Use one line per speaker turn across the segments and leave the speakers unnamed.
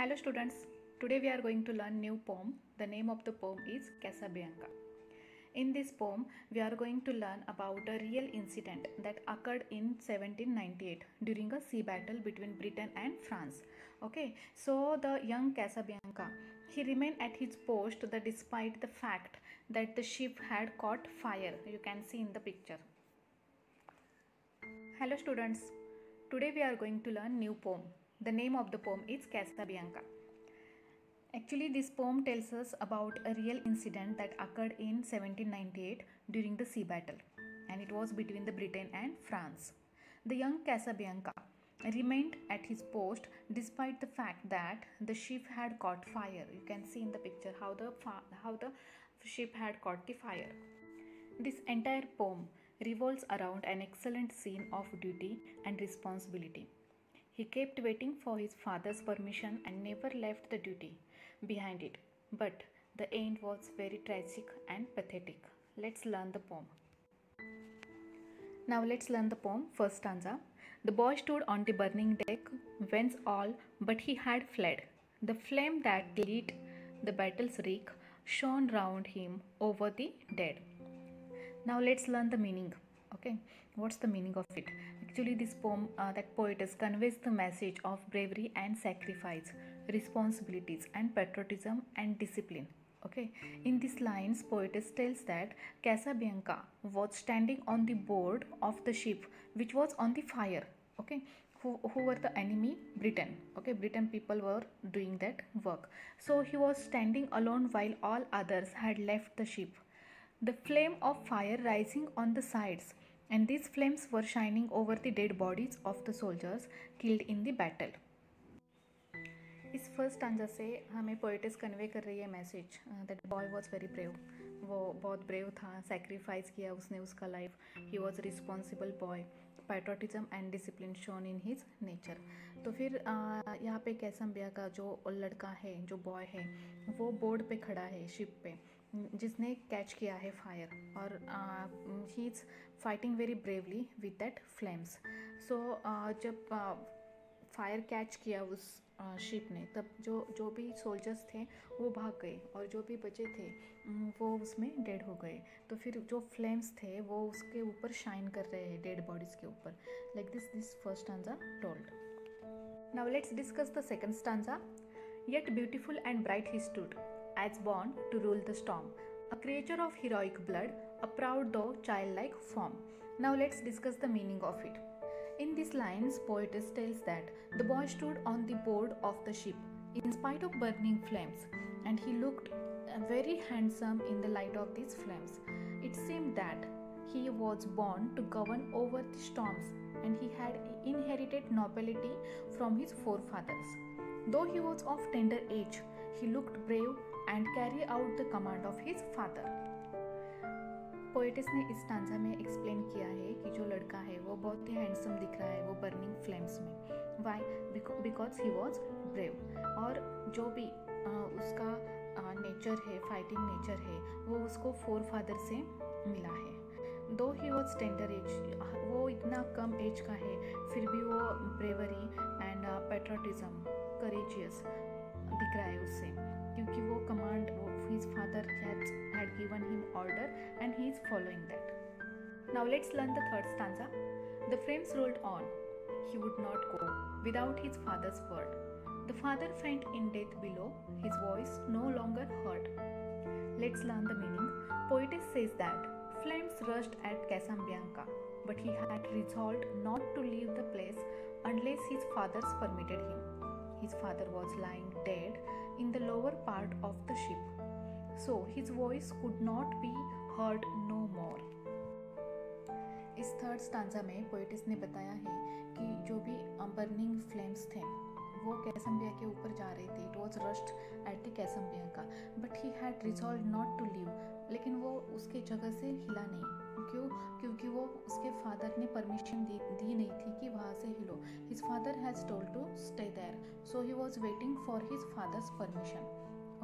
Hello students, today we are going to learn new poem. The name of the poem is Casabianca. In this poem, we are going to learn about a real incident that occurred in 1798 during a sea battle between Britain and France. Okay, so the young Casabianca, he remained at his post despite the fact that the ship had caught fire. You can see in the picture. Hello students, today we are going to learn new poem. The name of the poem is Casabianca. Actually, this poem tells us about a real incident that occurred in 1798 during the sea battle, and it was between the Britain and France. The young Casabianca remained at his post despite the fact that the ship had caught fire. You can see in the picture how the ship had caught the fire. This entire poem revolves around an excellent scene of duty and responsibility. He kept waiting for his father's permission and never left the duty behind it. But the end was very tragic and pathetic. Let's learn the poem. Now let's learn the poem. First stanza. The boy stood on the burning deck, whence all but he had fled. The flame that lit the battle's wreck shone round him over the dead. Now let's learn the meaning. Okay, what's the meaning of it? Actually, this poem, that poetess conveys the message of bravery and sacrifice, responsibilities and patriotism and discipline. Okay, in these lines, poetess tells that Casabianca was standing on the board of the ship which was on the fire. Okay, who were the enemy? Britain. Okay, Britain people were doing that work. So he was standing alone while all others had left the ship. The flame of fire rising on the sides, and these flames were shining over the dead bodies of the soldiers killed in the battle. इस first stanza से हमें poetess convey कर रही है message that boy was very brave. वो बहुत brave था, sacrifice किया उसने उसका life. He was responsible boy. Patriotism and discipline shone in his nature. तो फिर यहाँ पे कैसम्बिया का जो लड़का है, जो बॉय है, वो बोर्ड पे खड़ा है शिप पे, जिसने कैच किया है फायर, और he is fighting very bravely with that flames. So जब फायर कैच किया उस शिप ने, तब जो भी सोल्जर्स थे वो भाग गए, और जो भी बचे थे वो उसमें डेड हो गए. तो फिर जो फ्लेम्स थे वो उसके ऊपर शाइन कर रहे हैं डेड बॉडीज़ के ऊपर. Like this first stanza told. Now let's discuss the second stanza. Yet beautiful and bright he stood, as born to rule the storm, a creature of heroic blood, a proud though childlike form. Now let's discuss the meaning of it. In these lines, poetess tells that the boy stood on the board of the ship, in spite of burning flames, and he looked very handsome in the light of these flames. It seemed that he was born to govern over the storms, and he had inherited nobility from his forefathers. Though he was of tender age, he looked brave and carried out the command of his father. Poet's ने इस stanza में explain किया है कि जो लड़का है वो बहुत ही हैंडसम दिख रहा है वो बर्निंग फ्लेम्स में. Why? Because he was brave. और जो भी उसका नेचर है, फाइटिंग नेचर है, वो उसको फोर फादर से मिला है. दो ही वॉज टेंडर एज, वो इतना कम एज का है, फिर भी वो ब्रेवरी एंड पैट्रोटिज्म, करेजियस दिख रहा है उससे, क्योंकि वो command his father had given him order and he is following that. Now let's learn the third stanza. The flames rolled on. He would not go without his father's word. The father faint in death below, his voice no longer heard. Let's learn the meaning. Poetess says that flames rushed at Casabianca, but he had resolved not to leave the place unless his fathers permitted him. His father was lying dead in the lower part of the ship, so his voice could not be heard no more. इस third stanza में poet's ने बताया है कि जो भी burning flames थे वो कैसम्बिया के ऊपर जा रहे थे. It was rushed at the Casabianca, but he had resolve not to leave. लेकिन वो उसके जगह से हिला नहीं. क्यों? क्योंकि वो उसके फादर ने परमिशन दी नहीं थी कि वहाँ से हिलो. His father has told to stay there, so he was waiting for his father's permission.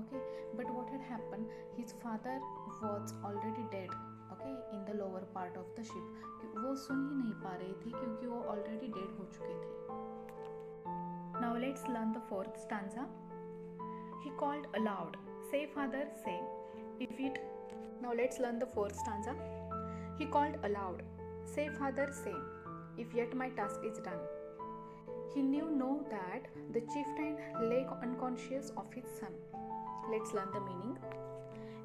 Okay, but what had happened? His father was already dead. Okay, in the lower part of the ship. वो सुन ही नहीं पा रहे थे क्योंकि वो already dead हो चुके थे. Now let's learn the fourth stanza. He called aloud, "Say, father, say, if it..." Now let's learn the fourth stanza. He called aloud, "Say, father, say, if yet my task is done." He knew now that the chieftain lay unconscious of his son. Let's learn the meaning.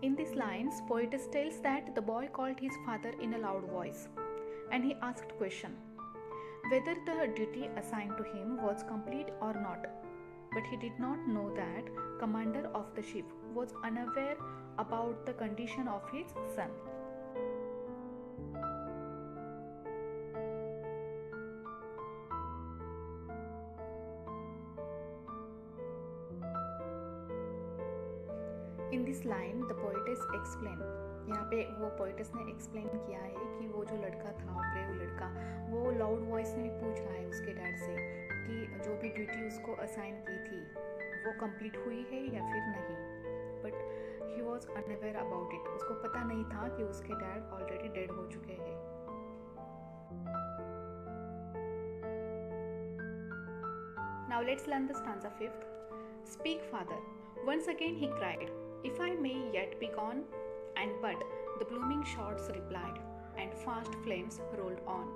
In these lines, poetess tells that the boy called his father in a loud voice, and he asked question whether the duty assigned to him was complete or not. But he did not know that commander of the ship was unaware about the condition of his son. In this line, the poetess explain, यहाँ पे वो poetess ने explain किया है कि वो जो लड़का था, ब्रेव लड़का, वो लाउड वॉइस में पूछ रहा है उसके डैड से कि जो भी ड्यूटी उसको असाइन की थी वो कंप्लीट हुई है या फिर नहीं. But he was unaware about it. उसको पता नहीं था कि उसके डैड ऑलरेडी डेड हो चुके हैं. Now let's learn the stanza 5th. Speak, father. Once again he cried, "If I may yet be gone." And but the blooming shorts replied, and fast flames rolled on.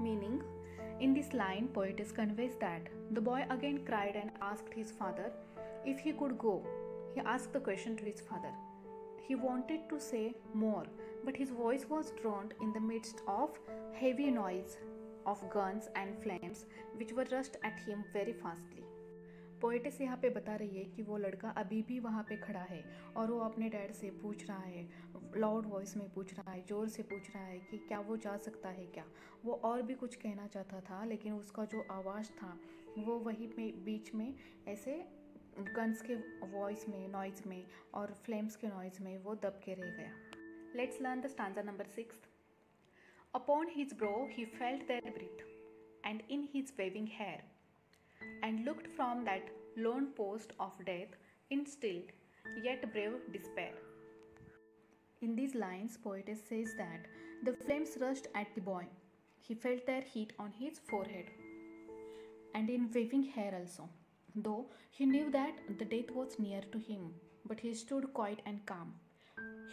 Meaning, in this line, poetess conveys that the boy again cried and asked his father if he could go. He asked the question to his father. He wanted to say more, but his voice was drowned in the midst of heavy noise of guns and flames which were rushed at him very fastly. Poetess यहाँ पे बता रही है कि वो लड़का अभी भी वहाँ पे खड़ा है और वो अपने डैड से पूछ रहा है, लाउड वॉइस में पूछ रहा है, ज़ोर से पूछ रहा है कि क्या वो जा सकता है क्या. वो और भी कुछ कहना चाहता था, लेकिन उसका जो आवाज़ था वो वहीं पे बीच में ऐसे गन्स के वॉइस में, नॉइज़ में और फ्लेम्स के नॉइज़ में वो दब के रह गया. Let's learn the stanza number 6. Upon his brow he felt their breath and in his waving hair and looked from that lone post of death in still yet brave despair. In these lines, poetess says that the flames rushed at the boy. He felt their heat on his forehead and in waving hair also, though he knew that the death was near to him, but he stood quiet and calm.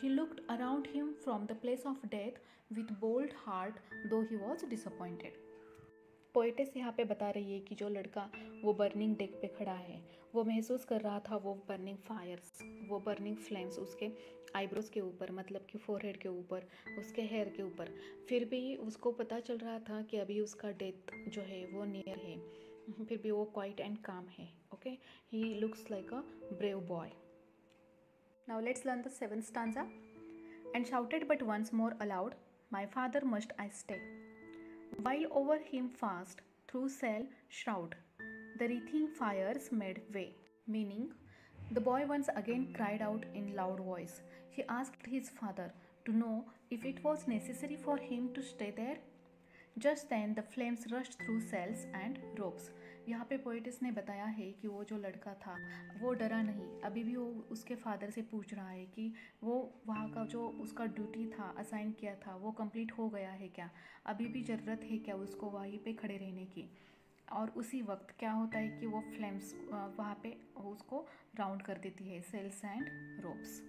He looked around him from the place of death with bold heart, though he was disappointed. Poetess यहाँ पे बता रही है कि जो लड़का वो burning deck पे खड़ा है, वो महसूस कर रहा था वो बर्निंग फायर्स, वो बर्निंग फ्लेम्स उसके आईब्रोज के ऊपर, मतलब कि फोरहेड के ऊपर, उसके हेयर के ऊपर. फिर भी उसको पता चल रहा था कि अभी उसका डेथ जो है वो नियर है. फिर भी वो क्वाइट एंड काम है. Okay, he looks like a brave boy. Now let's learn the 7th stanza. And shouted but once more aloud, "my father must I stay." While over him fast through cell shroud, the wreathing fires made way. Meaning, the boy once again cried out in loud voice. He asked his father to know if it was necessary for him to stay there. Just then the flames rushed through cells and ropes. यहाँ पे poet's ने बताया है कि वो जो लड़का था वो डरा नहीं. अभी भी वो उसके फादर से पूछ रहा है कि वो वहाँ का जो उसका ड्यूटी था, असाइन किया था, वो कंप्लीट हो गया है क्या, अभी भी ज़रूरत है क्या उसको वहीं पे खड़े रहने की. और उसी वक्त क्या होता है कि वो फ्लेम्स वहाँ पे उसको राउंड कर देती है, sails and ropes.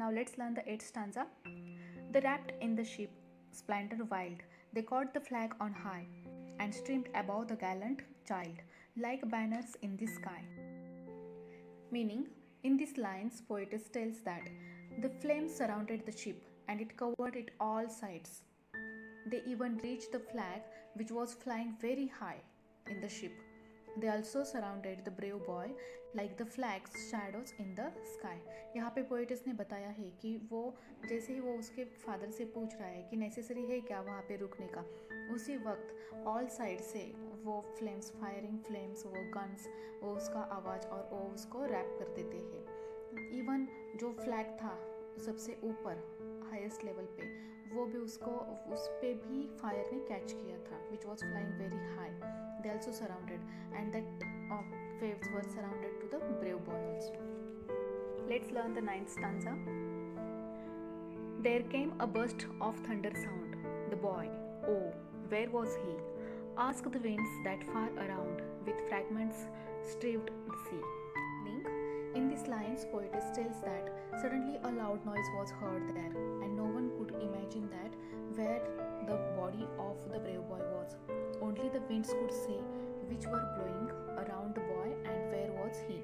Now let's learn the 8th stanza. The wrapped in the ship splendour wild, they caught the flag on high and streamed above the gallant child like banners in the sky. Meaning, in these lines, poetess tells that the flames surrounded the ship and it covered it all sides. They even reached the flag which was flying very high in the ship. They also surrounded the brave boy like the flag's shadows in the sky. यहाँ पे poet's ने बताया है कि वो जैसे ही वो उसके फादर से पूछ रहा है कि नेसेसरी है क्या वहाँ पे रुकने का, उसी वक्त ऑल साइड से वो फ्लेम्स, फायरिंग फ्लेम्स, वो गन्स, वो उसका आवाज़ और वो उसको रैप कर देते हैं. इवन जो फ्लैग था सबसे ऊपर हाईएस्ट लेवल पे, वो भी उसको उस पे भी फायर ने कैच किया था, which was flying very high. They also surrounded and that waves were surrounded to the brave boy also. Let's learn the ninth stanza. There came a burst of thunder sound. The boy, oh, where was he? Asked the winds that far around, with fragments strewed the sea. In these lines, poetess tells that suddenly a loud noise was heard there, and no one could imagine that where the body of the brave boy was. Only the winds could say which were blowing around the boy and where was he.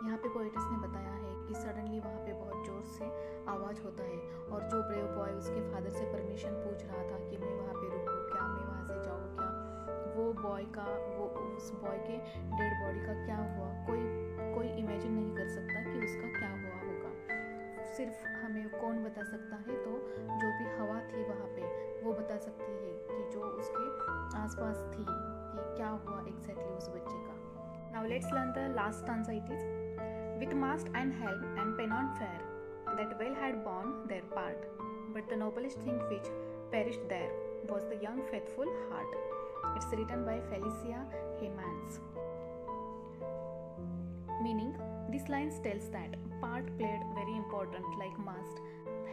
यहाँ पे poet's ने बताया है कि suddenly वहाँ पे बहुत ज़ोर से आवाज़ होता है और जो ब्रेव बॉय उसके फादर से परमिशन पूछ रहा था कि मैं वहाँ पे रुकूँ क्या, मैं वहाँ से जाऊँ क्या, वो बॉय का उस बॉय के डेड बॉडी का क्या हुआ, कोई इमेजिन नहीं कर सकता कि उसका क्या हुआ होगा. सिर्फ हमें कौन बता सकता है, तो जो भी हवा थी वहाँ पे वो बता सकती है कि जो उसके आसपास थी कि क्या हुआ एग्जैक्टली उस बच्चे का. Now let's learn the last stanza. It is, with mast and helm and pennon fair, that well had borne their part, but the noblest thing which perished there was the young faithful heart. It's written by Felicia Hemans. Meaning, this line tells that part played very important like mast,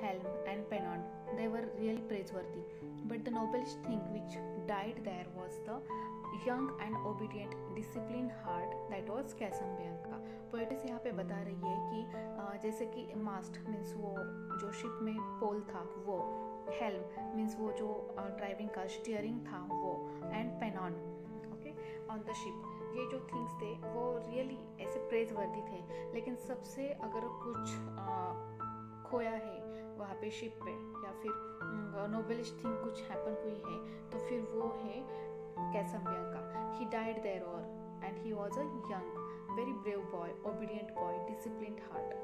helm and pennon. They were really praiseworthy, but the noblest thing which died there was the young and obedient disciplined heart, that was Casambianca. Poet's यहाँ पे बता रही है कि जैसे कि मास्ट means वो जो शिप में पोल था वो, हेल्म मीन्स वो जो ड्राइविंग का स्टीयरिंग था वो, and pennon okay on the ship, ये जो थिंग्स थे वो रियली ऐसे प्रेजवर्दी थे. लेकिन सबसे अगर कुछ खोया है वहाँ पे शिप पे या फिर नोबेलिस्ट थिंग कुछ हैपन हुई है तो फिर वो है Casambianca. He died there and he was a young, very brave boy, obedient boy, disciplined heart.